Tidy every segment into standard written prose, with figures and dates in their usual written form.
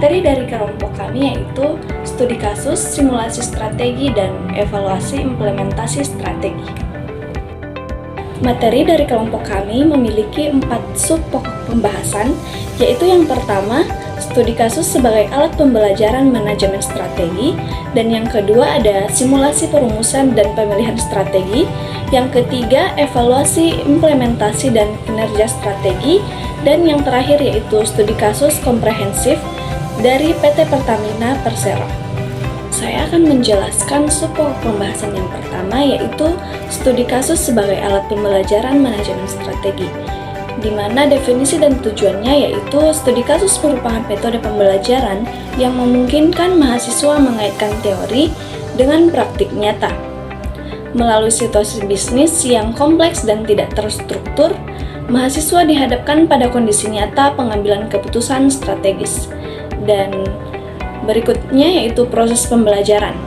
Materi dari kelompok kami yaitu studi kasus, simulasi strategi, dan evaluasi implementasi strategi. Materi dari kelompok kami memiliki 4 sub pokok pembahasan, yaitu yang pertama, studi kasus sebagai alat pembelajaran manajemen strategi, dan yang kedua ada simulasi perumusan dan pemilihan strategi, yang ketiga evaluasi implementasi dan kinerja strategi, dan yang terakhir yaitu studi kasus komprehensif dari PT Pertamina Persero. Saya akan menjelaskan sub pokok pembahasan yang pertama yaitu studi kasus sebagai alat pembelajaran manajemen strategi, di mana definisi dan tujuannya yaitu studi kasus merupakan metode pembelajaran yang memungkinkan mahasiswa mengaitkan teori dengan praktik nyata. Melalui situasi bisnis yang kompleks dan tidak terstruktur, mahasiswa dihadapkan pada kondisi nyata pengambilan keputusan strategis. Dan berikutnya yaitu proses pembelajaran.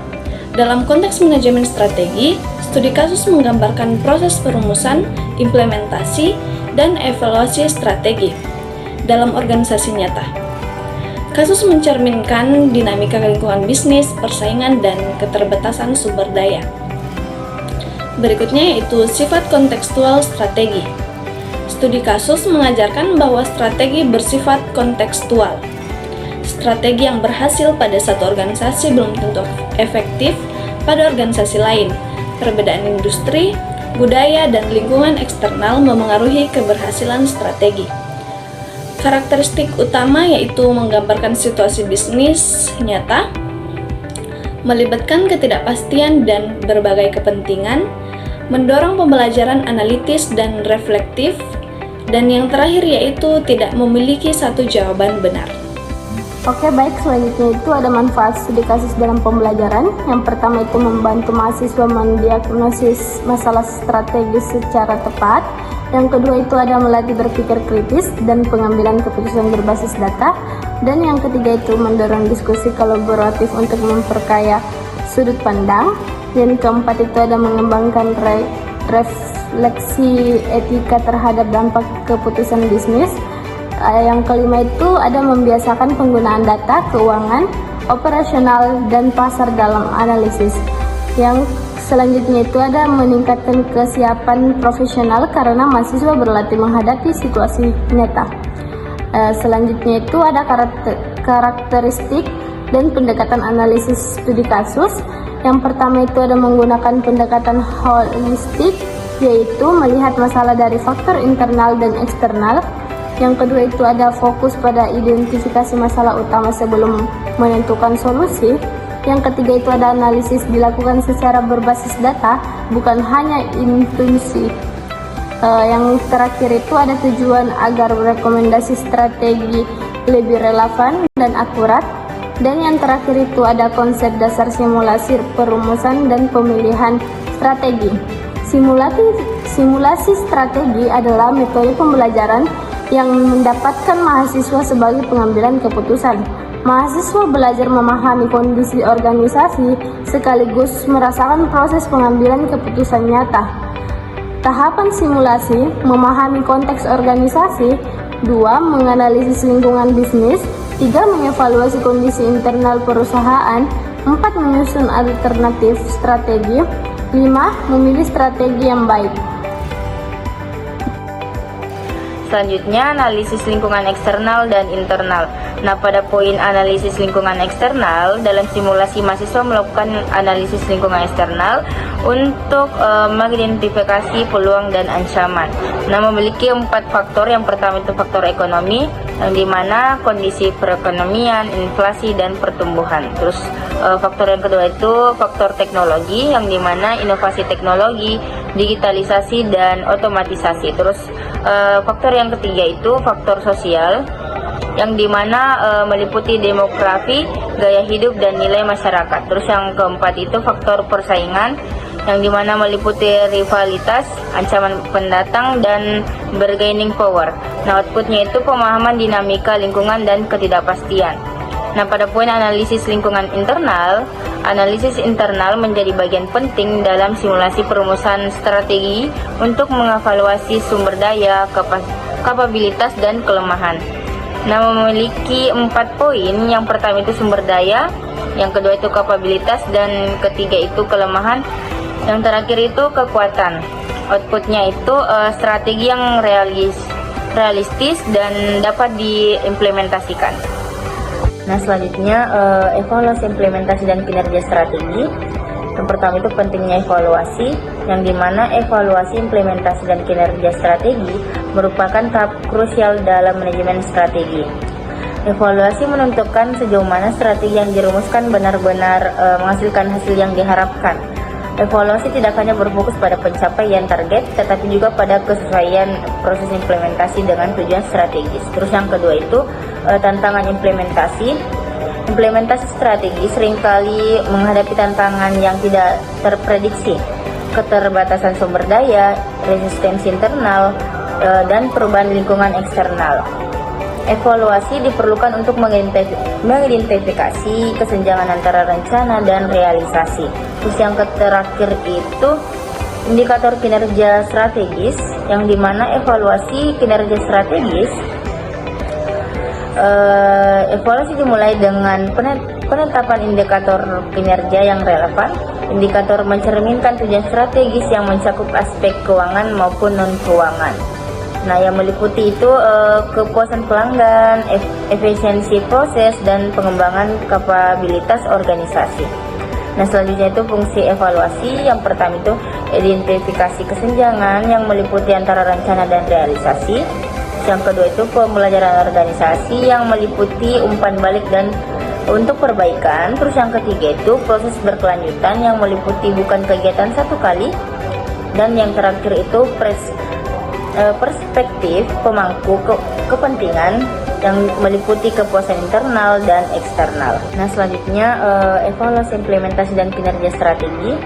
Dalam konteks manajemen strategi, studi kasus menggambarkan proses perumusan, implementasi, dan evaluasi strategi dalam organisasi nyata. Kasus mencerminkan dinamika lingkungan bisnis, persaingan, dan keterbatasan sumber daya. Berikutnya yaitu sifat kontekstual strategi. Studi kasus mengajarkan bahwa strategi bersifat kontekstual. Strategi yang berhasil pada satu organisasi belum tentu efektif pada organisasi lain. Perbedaan industri, budaya, dan lingkungan eksternal memengaruhi keberhasilan strategi. Karakteristik utama yaitu menggambarkan situasi bisnis nyata, melibatkan ketidakpastian dan berbagai kepentingan, mendorong pembelajaran analitis dan reflektif, dan yang terakhir yaitu tidak memiliki satu jawaban benar. Oke, baik, selanjutnya itu ada manfaat studi kasus dalam pembelajaran. Yang pertama itu membantu mahasiswa mendiagnosis masalah strategis secara tepat. Yang kedua itu ada melatih berpikir kritis dan pengambilan keputusan berbasis data. Dan yang ketiga itu mendorong diskusi kolaboratif untuk memperkaya sudut pandang. Yang keempat itu ada mengembangkan refleksi etika terhadap dampak keputusan bisnis. Yang kelima itu ada membiasakan penggunaan data, keuangan, operasional, dan pasar dalam analisis. Yang selanjutnya itu ada meningkatkan kesiapan profesional karena mahasiswa berlatih menghadapi situasi nyata. Selanjutnya itu ada karakteristik dan pendekatan analisis studi kasus. Yang pertama itu ada menggunakan pendekatan holistik, yaitu melihat masalah dari faktor internal dan eksternal. Yang kedua itu ada fokus pada identifikasi masalah utama sebelum menentukan solusi. Yang ketiga itu ada analisis dilakukan secara berbasis data, bukan hanya intuisi. Yang terakhir itu ada tujuan agar rekomendasi strategi lebih relevan dan akurat. Dan yang terakhir itu ada konsep dasar simulasi perumusan dan pemilihan strategi. Simulasi strategi adalah metode pembelajaran yang mendapatkan mahasiswa sebagai pengambilan keputusan. Mahasiswa belajar memahami kondisi organisasi sekaligus merasakan proses pengambilan keputusan nyata. Tahapan simulasi: memahami konteks organisasi, 2. menganalisis lingkungan bisnis, 3. mengevaluasi kondisi internal perusahaan, 4. menyusun alternatif strategi, 5. memilih strategi yang baik. Selanjutnya, analisis lingkungan eksternal dan internal. Nah, pada poin analisis lingkungan eksternal, dalam simulasi mahasiswa melakukan analisis lingkungan eksternal untuk mengidentifikasi peluang dan ancaman. Nah, memiliki 4 faktor. Yang pertama itu faktor ekonomi, yang dimana kondisi perekonomian, inflasi, dan pertumbuhan. Terus faktor yang kedua itu faktor teknologi, yang dimana inovasi teknologi, digitalisasi, dan otomatisasi. Terus faktor yang ketiga itu faktor sosial, yang dimana meliputi demografi, gaya hidup, dan nilai masyarakat. Terus yang keempat itu faktor persaingan, yang dimana meliputi rivalitas, ancaman pendatang, dan bargaining power. Nah, outputnya itu pemahaman dinamika lingkungan dan ketidakpastian. Nah, pada poin analisis lingkungan internal, analisis internal menjadi bagian penting dalam simulasi perumusan strategi untuk mengevaluasi sumber daya, kapabilitas, dan kelemahan. Nah, memiliki 4 poin. Yang pertama itu sumber daya, yang kedua itu kapabilitas, dan ketiga itu kelemahan, yang terakhir itu kekuatan. Outputnya itu strategi yang realistis dan dapat diimplementasikan. Nah, selanjutnya evaluasi implementasi dan kinerja strategi. Yang pertama itu pentingnya evaluasi, yang dimana evaluasi implementasi dan kinerja strategi merupakan tahap krusial dalam manajemen strategi. Evaluasi menentukan sejauh mana strategi yang dirumuskan benar-benar menghasilkan hasil yang diharapkan. Evaluasi tidak hanya berfokus pada pencapaian target, tetapi juga pada kesesuaian proses implementasi dengan tujuan strategis. Terus yang kedua itu tantangan implementasi. Implementasi strategi seringkali menghadapi tantangan yang tidak terprediksi, keterbatasan sumber daya, resistensi internal, dan perubahan lingkungan eksternal. Evaluasi diperlukan untuk mengidentifikasi kesenjangan antara rencana dan realisasi. Terus yang terakhir itu indikator kinerja strategis, yang dimana evaluasi kinerja strategis evaluasi dimulai dengan penetapan indikator kinerja yang relevan. Indikator mencerminkan tujuan strategis yang mencakup aspek keuangan maupun non-keuangan. Nah, yang meliputi itu kepuasan pelanggan, efisiensi proses, dan pengembangan kapabilitas organisasi. Nah, selanjutnya itu fungsi evaluasi. Yang pertama itu identifikasi kesenjangan yang meliputi antara rencana dan realisasi. Yang kedua itu pembelajaran organisasi yang meliputi umpan balik dan untuk perbaikan. Terus yang ketiga itu proses berkelanjutan yang meliputi bukan kegiatan satu kali. Dan yang terakhir itu perspektif pemangku kepentingan yang meliputi kepuasan internal dan eksternal. Nah, selanjutnya evaluasi implementasi dan kinerja strategi.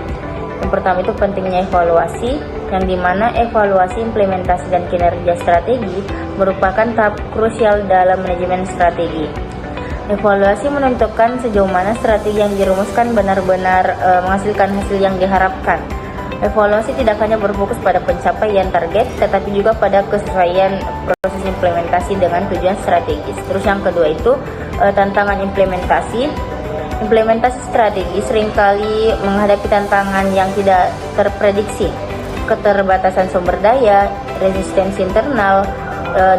Yang pertama itu pentingnya evaluasi, yang dimana evaluasi implementasi dan kinerja strategi merupakan tahap krusial dalam manajemen strategi. Evaluasi menentukan sejauh mana strategi yang dirumuskan benar-benar menghasilkan hasil yang diharapkan. Evaluasi tidak hanya berfokus pada pencapaian target, tetapi juga pada kesesuaian proses implementasi dengan tujuan strategis. Terus yang kedua itu tantangan implementasi. Implementasi strategi seringkali menghadapi tantangan yang tidak terprediksi, keterbatasan sumber daya, resistensi internal,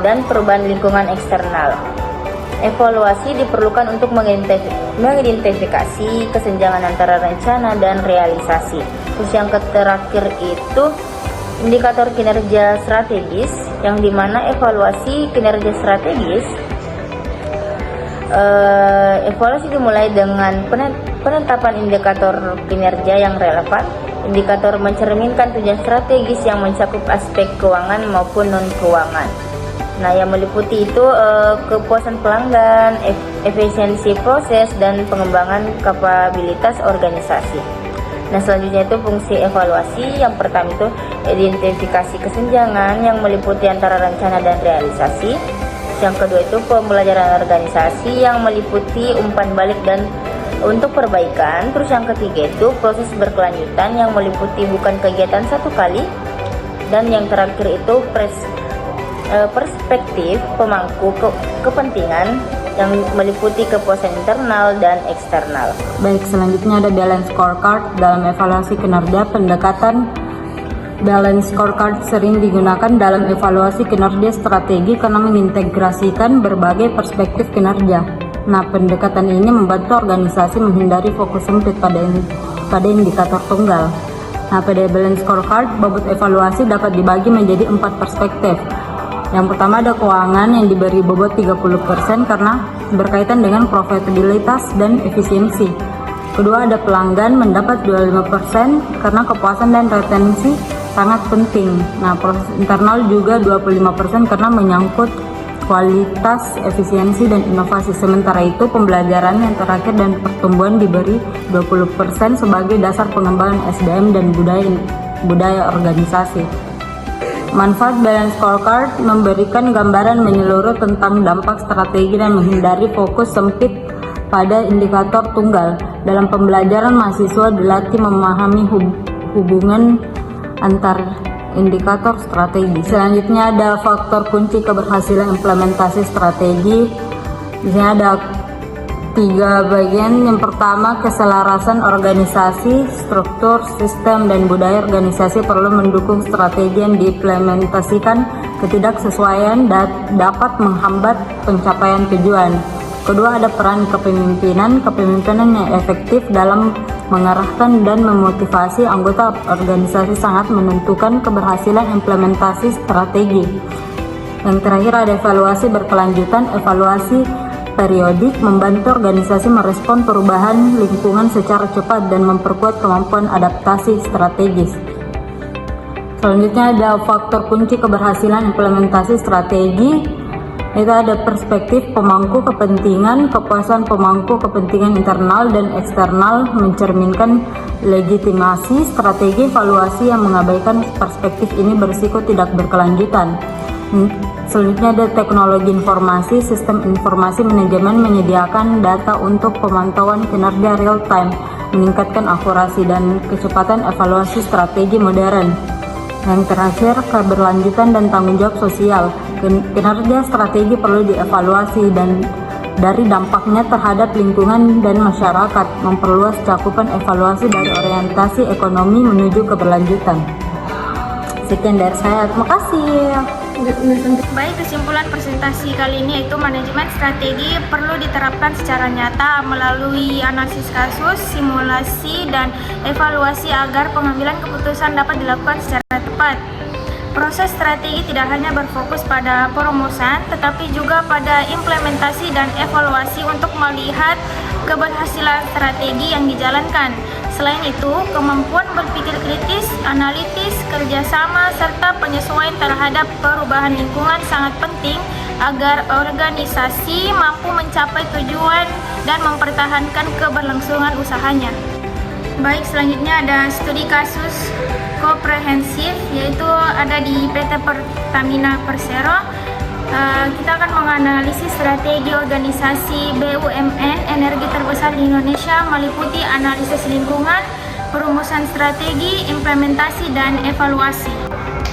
dan perubahan lingkungan eksternal. Evaluasi diperlukan untuk mengidentifikasi kesenjangan antara rencana dan realisasi. Terus yang terakhir itu indikator kinerja strategis, yang dimana evaluasi kinerja strategis evaluasi dimulai dengan penetapan indikator kinerja yang relevan. Indikator mencerminkan tujuan strategis yang mencakup aspek keuangan maupun non-keuangan. Nah, yang meliputi itu kepuasan pelanggan, efisiensi proses, dan pengembangan kapabilitas organisasi. Nah, selanjutnya itu fungsi evaluasi. Yang pertama itu identifikasi kesenjangan yang meliputi antara rencana dan realisasi. Yang kedua itu pembelajaran organisasi yang meliputi umpan balik dan untuk perbaikan. Terus yang ketiga itu proses berkelanjutan yang meliputi bukan kegiatan satu kali. Dan yang terakhir itu perspektif pemangku kepentingan yang meliputi kepuasan internal dan eksternal. Baik, selanjutnya ada balance scorecard. Dalam evaluasi kinerja, pendekatan balance scorecard sering digunakan dalam evaluasi kinerja strategi karena mengintegrasikan berbagai perspektif kinerja. Nah, pendekatan ini membantu organisasi menghindari fokus sempit pada indikator tunggal. Nah, pada balance scorecard, bobot evaluasi dapat dibagi menjadi 4 perspektif. Yang pertama ada keuangan yang diberi bobot 30% karena berkaitan dengan profitabilitas dan efisiensi. Kedua ada pelanggan mendapat 25% karena kepuasan dan retensi sangat penting. Nah, proses internal juga 25% karena menyangkut kualitas, efisiensi, dan inovasi. Sementara itu pembelajaran yang terakhir dan pertumbuhan diberi 20% sebagai dasar pengembangan SDM dan budaya organisasi. Manfaat balance scorecard memberikan gambaran menyeluruh tentang dampak strategi dan menghindari fokus sempit pada indikator tunggal. Dalam pembelajaran, mahasiswa dilatih memahami hubungan antar indikator strategi. Selanjutnya ada faktor kunci keberhasilan implementasi strategi. Di sini ada 3 bagian. Yang pertama, keselarasan organisasi, struktur, sistem, dan budaya organisasi perlu mendukung strategi yang diimplementasikan. Ketidaksesuaian dapat menghambat pencapaian tujuan. Kedua, ada peran kepemimpinan yang efektif dalam mengarahkan dan memotivasi anggota organisasi sangat menentukan keberhasilan implementasi strategi. Yang terakhir ada evaluasi berkelanjutan. Evaluasi periodik membantu organisasi merespon perubahan lingkungan secara cepat dan memperkuat kemampuan adaptasi strategis. Selanjutnya ada faktor kunci keberhasilan implementasi strategi. Itu ada perspektif pemangku kepentingan, kepuasan pemangku kepentingan internal dan eksternal mencerminkan legitimasi strategi. Evaluasi yang mengabaikan perspektif ini berisiko tidak berkelanjutan. Selanjutnya ada teknologi informasi. Sistem informasi manajemen menyediakan data untuk pemantauan kinerja real time, meningkatkan akurasi dan kecepatan evaluasi strategi modern. Yang terakhir, keberlanjutan dan tanggung jawab sosial. Kinerja strategi perlu dievaluasi dan dari dampaknya terhadap lingkungan dan masyarakat, memperluas cakupan evaluasi dari orientasi ekonomi menuju keberlanjutan. Sekian dari saya, terima kasih. Baik, kesimpulan presentasi kali ini yaitu manajemen strategi perlu diterapkan secara nyata melalui analisis kasus, simulasi, dan evaluasi agar pengambilan keputusan dapat dilakukan secara tepat. Proses strategi tidak hanya berfokus pada perumusan, tetapi juga pada implementasi dan evaluasi untuk melihat keberhasilan strategi yang dijalankan. Selain itu, kemampuan berpikir kritis, analitis, kerjasama, serta penyesuaian terhadap perubahan lingkungan sangat penting agar organisasi mampu mencapai tujuan dan mempertahankan keberlangsungan usahanya. Baik, selanjutnya ada studi kasus komprehensif, yaitu ada di PT Pertamina Persero. Kita akan menganalisis strategi organisasi BUMN energi terbesar di Indonesia meliputi analisis lingkungan, perumusan strategi, implementasi, dan evaluasi.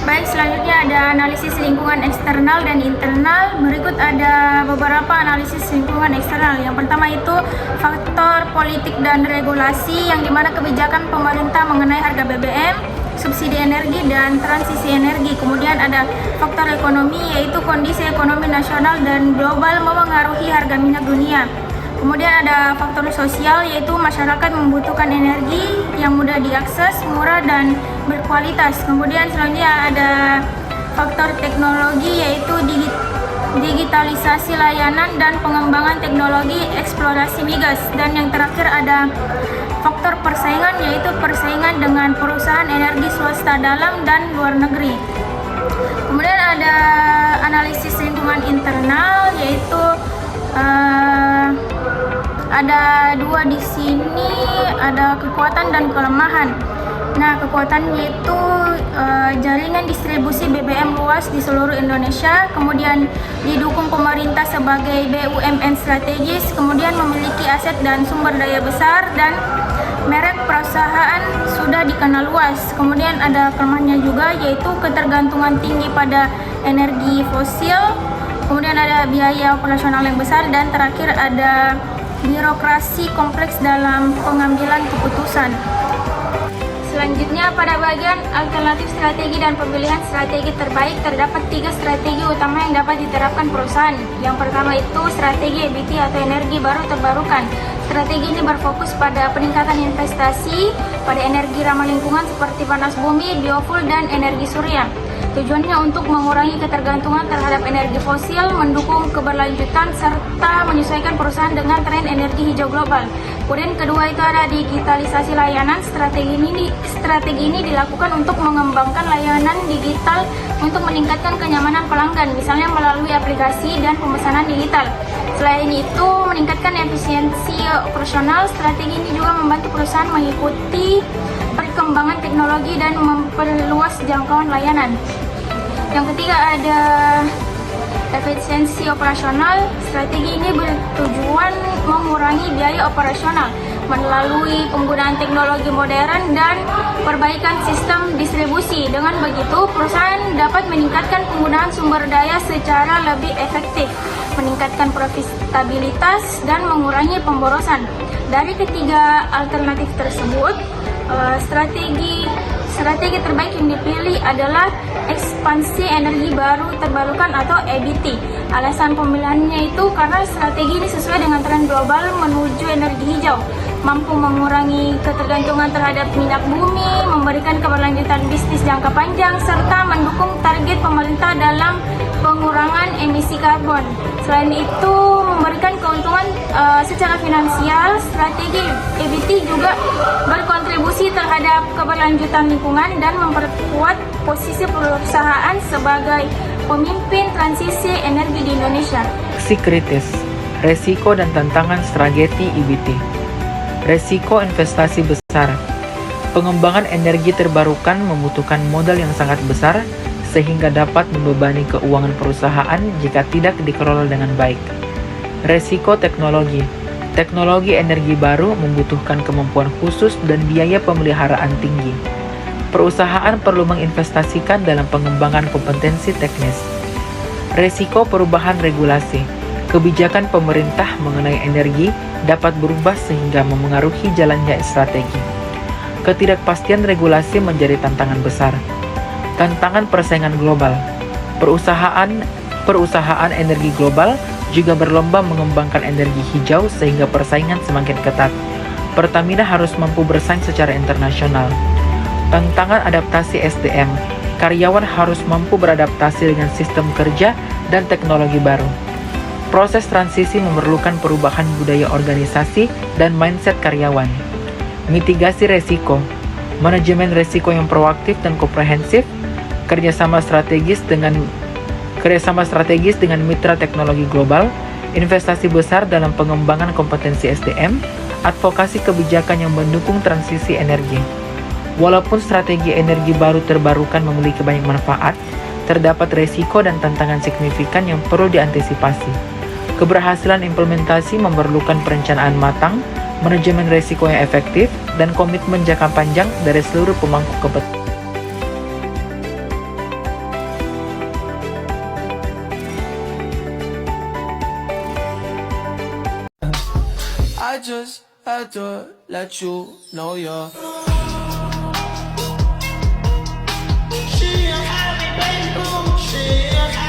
Baik, selanjutnya ada analisis lingkungan eksternal dan internal. Berikut ada beberapa analisis lingkungan eksternal. Yang pertama itu faktor politik dan regulasi, yang dimana kebijakan pemerintah mengenai harga BBM, subsidi energi, dan transisi energi. Kemudian ada faktor ekonomi, yaitu kondisi ekonomi nasional dan global memengaruhi harga minyak dunia. Kemudian ada faktor sosial, yaitu masyarakat membutuhkan energi yang mudah diakses, murah, dan berkualitas. Kemudian selanjutnya ada faktor teknologi, yaitu digitalisasi layanan dan pengembangan teknologi eksplorasi migas. Dan yang terakhir ada faktor persaingan, yaitu persaingan dengan perusahaan energi swasta dalam dan luar negeri. Kemudian ada analisis lingkungan internal, yaitu ada 2 di sini, ada kekuatan dan kelemahan. Nah, kekuatannya itu jaringan distribusi BBM luas di seluruh Indonesia, kemudian didukung pemerintah sebagai BUMN strategis, kemudian memiliki aset dan sumber daya besar, dan merek perusahaan sudah dikenal luas. Kemudian ada kelemahannya juga, yaitu ketergantungan tinggi pada energi fosil, kemudian ada biaya operasional yang besar, dan terakhir ada birokrasi kompleks dalam pengambilan keputusan. Selanjutnya, pada bagian alternatif strategi dan pemilihan strategi terbaik, terdapat 3 strategi utama yang dapat diterapkan perusahaan. Yang pertama itu strategi EBT atau energi baru terbarukan. Strategi ini berfokus pada peningkatan investasi pada energi ramah lingkungan seperti panas bumi, biofuel, dan energi surya. Tujuannya untuk mengurangi ketergantungan terhadap energi fosil, mendukung keberlanjutan, serta menyesuaikan perusahaan dengan tren energi hijau global. Kemudian kedua itu ada digitalisasi layanan. Strategi ini dilakukan untuk mengembangkan layanan digital untuk meningkatkan kenyamanan pelanggan, misalnya melalui aplikasi dan pemesanan digital. Selain itu, meningkatkan efisiensi operasional. Strategi ini juga membantu perusahaan mengikuti perkembangan teknologi dan memperluas jangkauan layanan. Yang ketiga ada efisiensi operasional. Strategi ini bertujuan mengurangi biaya operasional. melalui penggunaan teknologi modern dan perbaikan sistem distribusi. Dengan begitu, perusahaan dapat meningkatkan penggunaan sumber daya secara lebih efektif, meningkatkan profitabilitas, dan mengurangi pemborosan. Dari ketiga alternatif tersebut, strategi terbaik yang dipilih adalah ekspansi energi baru terbarukan atau EBT. Alasan pemilihannya itu karena strategi ini sesuai dengan tren global menuju energi hijau, mampu mengurangi ketergantungan terhadap minyak bumi, memberikan keberlanjutan bisnis jangka panjang, serta mendukung target pemerintah dalam pengurangan emisi karbon. Selain itu, memberikan keuntungan secara finansial. Strategi EBT juga berkontribusi terhadap keberlanjutan lingkungan dan memperkuat posisi perusahaan sebagai pemimpin transisi energi di Indonesia. Aksi kritis, resiko dan tantangan strategi EBT. Resiko investasi besar. Pengembangan energi terbarukan membutuhkan modal yang sangat besar sehingga dapat membebani keuangan perusahaan jika tidak dikelola dengan baik. Resiko teknologi. Teknologi energi baru membutuhkan kemampuan khusus dan biaya pemeliharaan tinggi. Perusahaan perlu menginvestasikan dalam pengembangan kompetensi teknis. Resiko perubahan regulasi. Kebijakan pemerintah mengenai energi dapat berubah sehingga memengaruhi jalannya strategi. Ketidakpastian regulasi menjadi tantangan besar. Tantangan persaingan global. Perusahaan energi global juga berlomba mengembangkan energi hijau sehingga persaingan semakin ketat. Pertamina harus mampu bersaing secara internasional. Tantangan adaptasi SDM. Karyawan harus mampu beradaptasi dengan sistem kerja dan teknologi baru. Proses transisi memerlukan perubahan budaya organisasi dan mindset karyawan. Mitigasi resiko. Manajemen resiko yang proaktif dan komprehensif. Kerjasama strategis dengan mitra teknologi global, investasi besar dalam pengembangan kompetensi SDM, advokasi kebijakan yang mendukung transisi energi. Walaupun strategi energi baru terbarukan memiliki banyak manfaat, terdapat resiko dan tantangan signifikan yang perlu diantisipasi. Keberhasilan implementasi memerlukan perencanaan matang, manajemen resiko yang efektif, dan komitmen jangka panjang dari seluruh pemangku kepentingan. I just had to let you know you're. She a happy baby, she a happy